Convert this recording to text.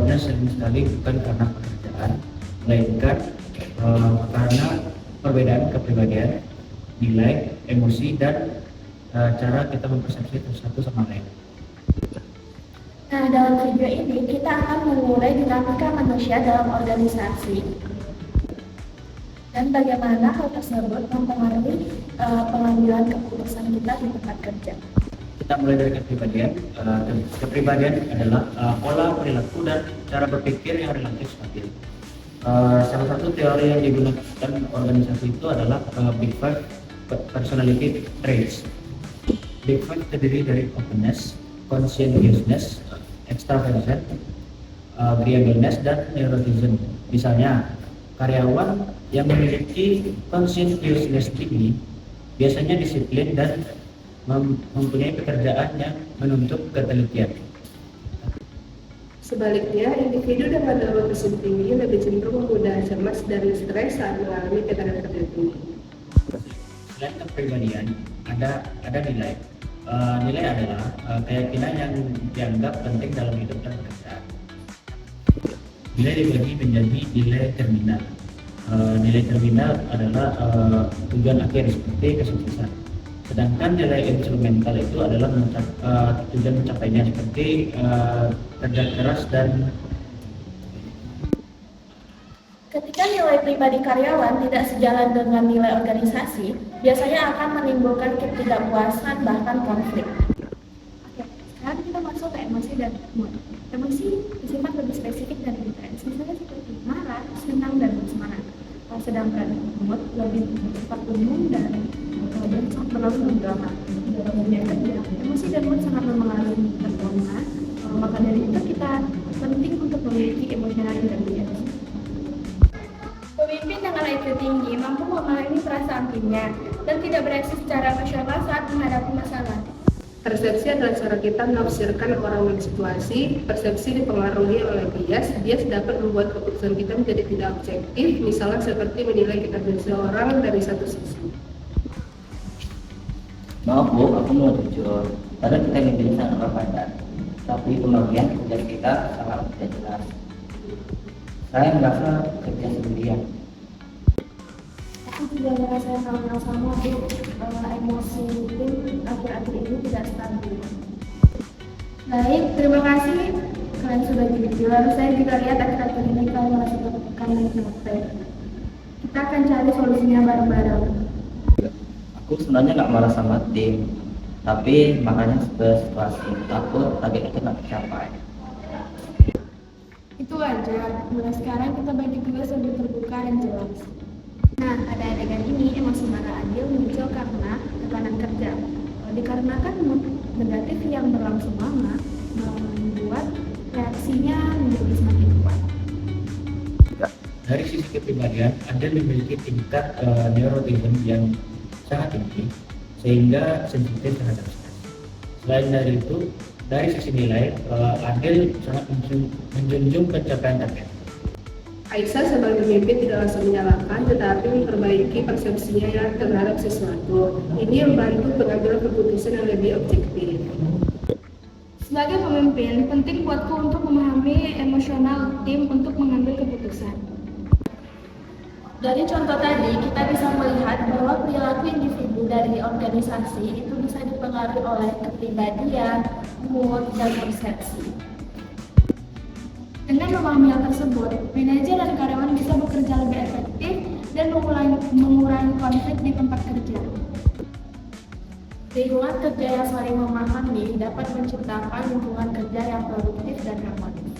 Penyebabnya sering sekali bukan karena pekerjaan, melainkan karena perbedaan kepribadian, nilai, emosi, dan cara kita mempersepsi satu sama lain. Nah, dalam video ini kita akan memulai dinamika manusia dalam organisasi dan bagaimana hal tersebut mempengaruhi pengambilan keputusan kita di tempat kerja. Kita mulai dari kepribadian. Kepribadian adalah pola perilaku dan cara berpikir yang relatif stabil. Salah satu teori yang digunakan organisasi itu adalah Big Five personality traits. Big Five terdiri dari openness, conscientiousness, extraversion, agreeableness, dan neuroticism. Misalnya, karyawan yang memiliki conscientiousness tinggi biasanya disiplin dan mempunyai pekerjaan yang menuntut ketelitian. Sebaliknya, individu dengan neuroticism tinggi lebih cenderung mudah cemas dan stres saat mengalami tekanan kerja tinggi. Selain kepribadian, ada nilai. Nilai adalah keyakinan yang dianggap penting dalam hidup dan pekerjaan. Nilai dibagi menjadi nilai terminal. Nilai terminal adalah tujuan akhir seperti kesuksesan. Sedangkan nilai instrumental itu adalah tujuan mencapainya seperti kerja keras dan. Ketika nilai pribadi karyawan tidak sejalan dengan nilai organisasi, biasanya akan menimbulkan ketidakpuasan bahkan konflik. Oke, sekarang kita masuk ke emosi dan mood. Emosi bersifat lebih spesifik dan intens, misalnya seperti marah, senang, dan bersemangat. Sedangkan mood lebih bersifat umum dan berlalu drama. Dalam dunia kerja, emosi dan mood sangat mempengaruhi performa. Maka dari itu kita penting untuk memiliki emotional intelligence. Pemimpin dengan IQ tinggi mampu memahami perasaan timnya dan tidak bereaksi secara emosional saat menghadapi masalah. Persepsi adalah cara kita menafsirkan orang dan situasi. Persepsi dipengaruhi oleh bias. Bias dapat membuat keputusan kita menjadi tidak objektif, misalnya seperti menilai kinerja seseorang dari satu sisi. Maaf Bu, aku mau jujur. Kadang kita ingin sangat berpadan, tapi pembagian kerja kita sangat tidak jelas. Saya merasa kerja sendirian. Aku juga merasa hal yang sama, Bu. Emosi tim akhir-akhir ini tidak stabil. Baik, terima kasih kalian sudah jujur. Saya juga lihat akhir-akhir ini kalian merasa tertekan dan capek. Kita akan cari solusinya bareng-bareng. Aku sebenarnya nggak marah sama tim, tapi makanya situasi takut target itu nggak tercapai. Itu wajar. Mulai sekarang kita bagi tugas lebih terbuka dan jelas. Nah, pada adegan ini emosi marah Adil muncul karena tekanan kerja. Dikarenakan mood negatif yang berlangsung lama membuat reaksinya menjadi semakin kuat. Dari sisi kepribadian, Adel memiliki tingkat neuroticism yang sangat tinggi sehingga sensitif terhadap stres. Selain dari itu, dari sisi nilai, Adel sangat menjunjung pencapaian target. Aisyah sebagai pemimpin tidak langsung menyalahkan, tetapi memperbaiki persepsinya terhadap sesuatu. Ini membantu pengambilan keputusan yang lebih objektif. Sebagai pemimpin, penting buatku untuk memahami emosional tim untuk mengambil keputusan. Dari contoh tadi, kita bisa melihat bahwa perilaku individu dari organisasi itu bisa dipengaruhi oleh kepribadian, mood, dan persepsi. Dengan memahami hal tersebut, manajer dan karyawan bisa bekerja lebih efektif dan mengurangi konflik di tempat kerja. Lingkungan kerja yang saling memahami dapat menciptakan lingkungan kerja yang produktif dan harmonis.